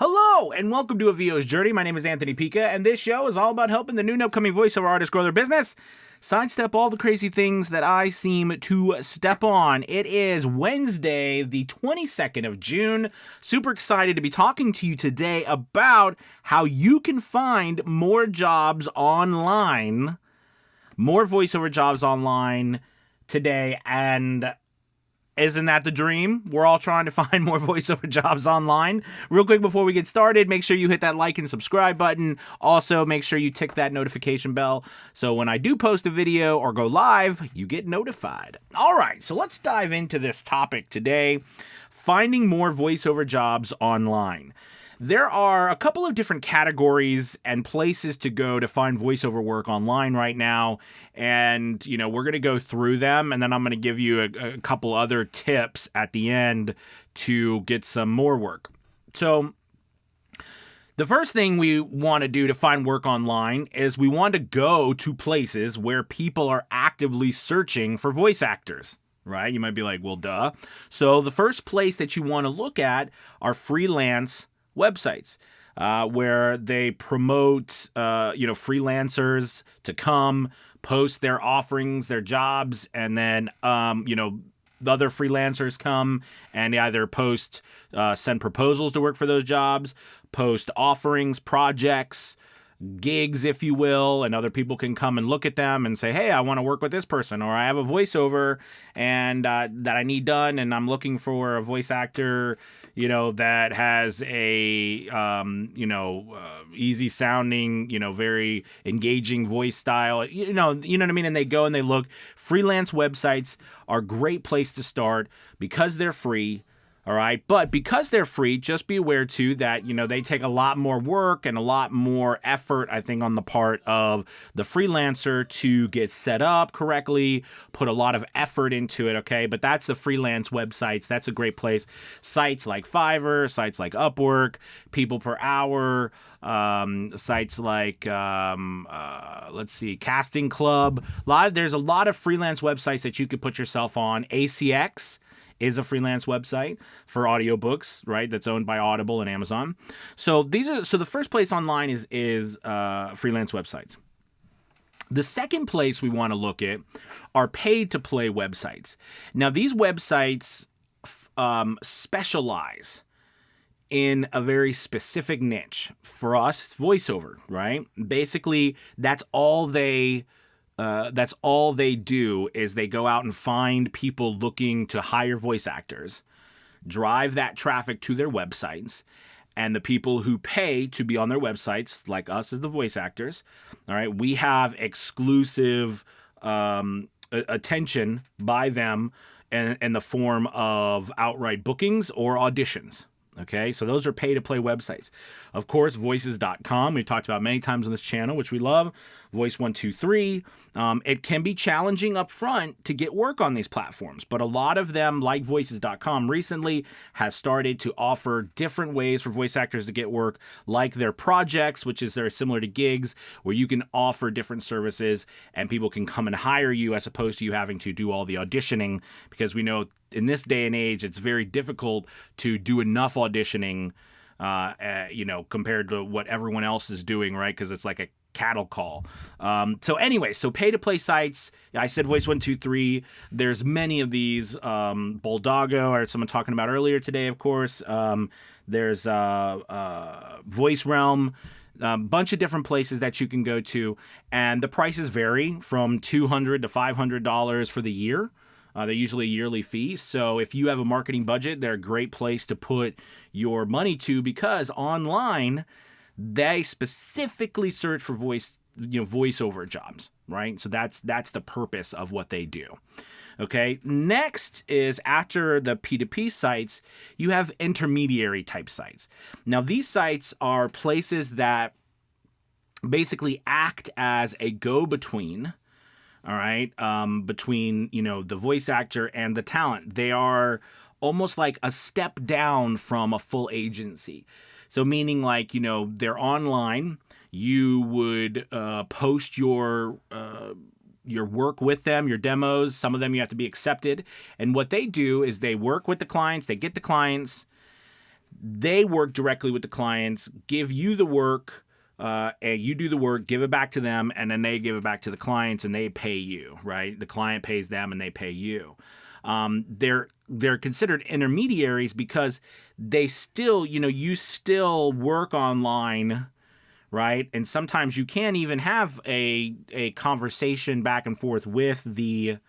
Hello, and welcome to A VO's Journey. My name is Anthony Pica, and this show is all about helping the new and upcoming voiceover artists grow their business, sidestep all the crazy things that I seem to step on. It is Wednesday, the 22nd of June. Super excited to be talking to you today about how you can find more jobs online, more voiceover jobs online today, and isn't that the dream? We're all trying to find more voiceover jobs online. Real quick before we get started, make sure you hit that like and subscribe button. Also, make sure you tick that notification bell so when I do post a video or go live, you get notified. All right, so let's dive into this topic today, finding more voiceover jobs online. There are a couple of different categories and places to go to find voiceover work online right now. And, we're going to go through them, and then I'm going to give you a couple other tips at the end to get some more work. So the first thing we want to do to find work online is we want to go to places where people are actively searching for voice actors. Right? You might be like, well, duh. So the first place that you want to look at are freelance websites where they promote freelancers to come post their offerings, their jobs, and then the other freelancers come and they either send proposals to work for those jobs, post offerings, projects, gigs, if you will, and other people can come and look at them and say, hey, I want to work with this person, or I have a voiceover and that I need done, and I'm looking for a voice actor, that has a, easy sounding, very engaging voice style, you know what I mean? And they go and they look. Freelance websites are a great place to start because they're free. All right. But because they're free, just be aware, too, that, they take a lot more work and a lot more effort, I think, on the part of the freelancer to get set up correctly, put a lot of effort into it. OK, but that's the freelance websites. That's a great place. Sites like Fiverr, sites like Upwork, People Per Hour, sites like, Casting Club. There's a lot of freelance websites that you could put yourself on. ACX is a freelance website for audiobooks, right? That's owned by Audible and Amazon. So the first place online is freelance websites. The second place we want to look at are paid to play websites. Now, these websites specialize in a very specific niche. For us, voiceover, right? Basically, that's all they do is they go out and find people looking to hire voice actors, drive that traffic to their websites, and the people who pay to be on their websites, like us as the voice actors, all right, we have exclusive attention by them in the form of outright bookings or auditions. Okay, so those are pay-to-play websites. Of course, voices.com, we talked about many times on this channel, which we love. Voice123. It can be challenging up front to get work on these platforms, but a lot of them, like voices.com recently, has started to offer different ways for voice actors to get work, like their projects, which is very similar to gigs, where you can offer different services and people can come and hire you as opposed to you having to do all the auditioning, because we know in this day and age, it's very difficult to do enough auditioning, compared to what everyone else is doing, right? Because it's like a cattle call. So pay-to-play sites, I said Voice123. There's many of these. Bulldago, I heard someone talking about earlier today, of course. There's Voice Realm. Bunch of different places that you can go to, and the prices vary from $200 to $500 for the year. They're usually a yearly fee. So if you have a marketing budget, they're a great place to put your money to, because online they specifically search for voiceover jobs, right? So that's the purpose of what they do. Okay. Next is, after the P2P sites, you have intermediary type sites. Now, these sites are places that basically act as a go-between. All right. Between, the voice actor and the talent. They are almost like a step down from a full agency. So meaning like, they're online. You would post your work with them, your demos. Some of them you have to be accepted. And what they do is they work with the clients. They get the clients. They work directly with the clients, give you the work, and you do the work, give it back to them, and then they give it back to the clients and they pay you, right? The client pays them and they pay you. They're considered intermediaries because they still, you still work online, right? And sometimes you can't even have a conversation back and forth with the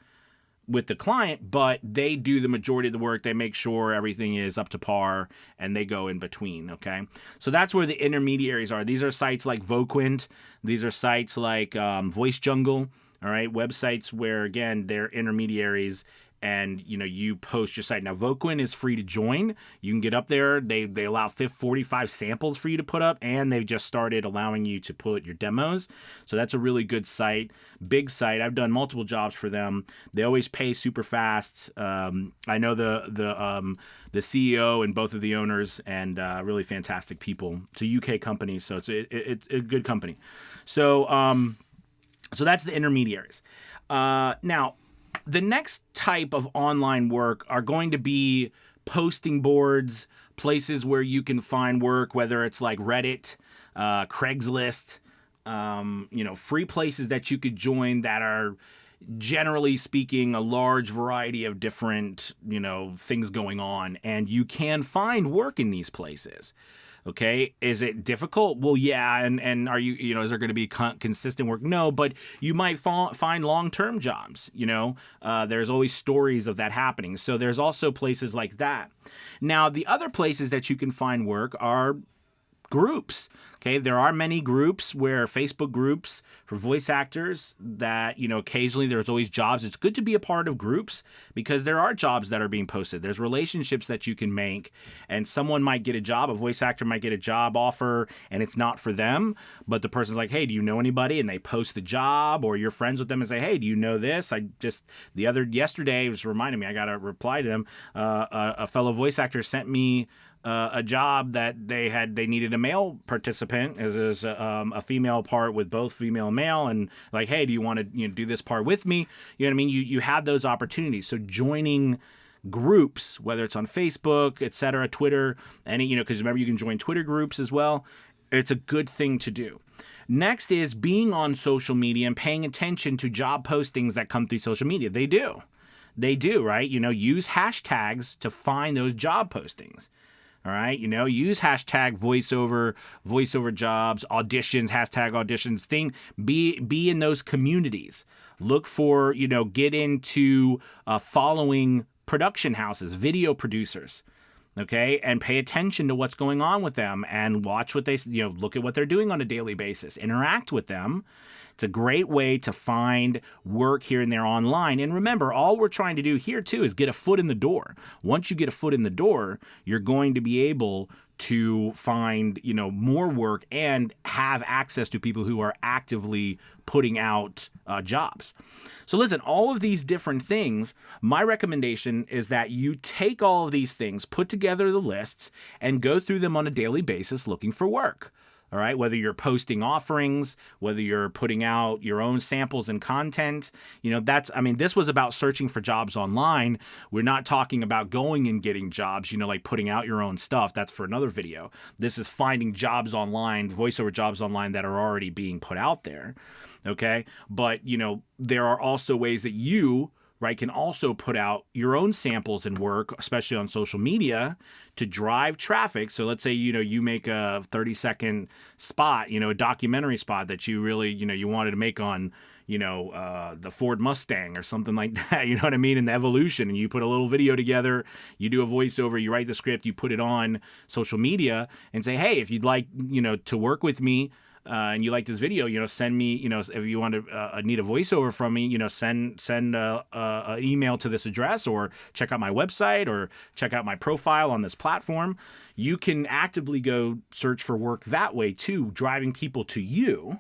client, but they do the majority of the work. They make sure everything is up to par and they go in between, okay? So that's where the intermediaries are. These are sites like Voquent. These are sites like Voice Jungle, all right? Websites where, again, they're intermediaries and, you post your site. Now, Voquent is free to join. You can get up there. They allow 45 samples for you to put up, and they've just started allowing you to put your demos. So that's a really good site, big site. I've done multiple jobs for them. They always pay super fast. I know the CEO and both of the owners, and really fantastic people. It's a UK company, so it's a good company. So that's the intermediaries. Now, the next type of online work are going to be posting boards, places where you can find work, whether it's like Reddit, Craigslist, free places that you could join that are, generally speaking, a large variety of different, things going on. And you can find work in these places. Okay, is it difficult? Well, yeah, and are you, is there going to be consistent work? No, but you might find long-term jobs, there's always stories of that happening. So there's also places like that. Now, the other places that you can find work are groups. Okay, there are many groups where Facebook groups for voice actors that, occasionally there's always jobs. It's good to be a part of groups because there are jobs that are being posted. There's relationships that you can make, and someone might get a job, a voice actor might get a job offer, and it's not for them, but the person's like, hey, do you know anybody? And they post the job, or you're friends with them and say, hey, do you know this? Yesterday, it was reminding me, I got to reply to them. A fellow voice actor sent me a job that they needed a male participant as a female part with both female and male, and like, hey, do you want to do this part with me? You know what I mean? You have those opportunities. So joining groups, whether it's on Facebook, etc., Twitter, because remember you can join Twitter groups as well. It's a good thing to do. Next is being on social media and paying attention to job postings that come through social media. They do, right? Use hashtags to find those job postings. All right, use hashtag voiceover jobs, auditions, hashtag auditions, be in those communities. Look for, get into following production houses, video producers, okay, and pay attention to what's going on with them and watch what they, look at what they're doing on a daily basis, interact with them. It's a great way to find work here and there online. And remember, all we're trying to do here, too, is get a foot in the door. Once you get a foot in the door, you're going to be able to find, more work and have access to people who are actively putting out jobs. So listen, all of these different things, my recommendation is that you take all of these things, put together the lists, and go through them on a daily basis looking for work. All right, whether you're posting offerings, whether you're putting out your own samples and content, this was about searching for jobs online. We're not talking about going and getting jobs, like putting out your own stuff. That's for another video. This is finding jobs online, voiceover jobs online that are already being put out there. Okay, but, there are also ways that you, right, can also put out your own samples and work, especially on social media, to drive traffic. So let's say, you make a 30-second spot, a documentary spot that you really, you wanted to make on, the Ford Mustang or something like that, you know what I mean, and the evolution, and you put a little video together, you do a voiceover, you write the script, you put it on social media and say, hey, if you'd like, to work with me, and you like this video, send me, if you want to need a voiceover from me, send an email to this address, or check out my website, or check out my profile on this platform. You can actively go search for work that way too, driving people to you,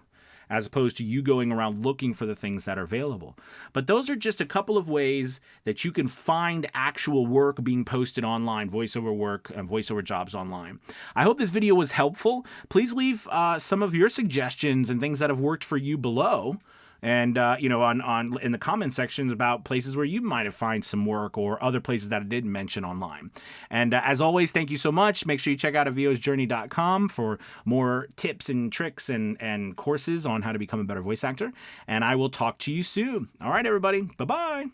as opposed to you going around looking for the things that are available. But those are just a couple of ways that you can find actual work being posted online, voiceover work and voiceover jobs online. I hope this video was helpful. Please leave some of your suggestions and things that have worked for you below. and on in the comment sections about places where you might have found some work or other places that I didn't mention online. And as always, thank you so much. Make sure you check out VOsJourney.com for more tips and tricks and courses on how to become a better voice actor. And I will talk to you soon. All right, everybody. Bye-bye.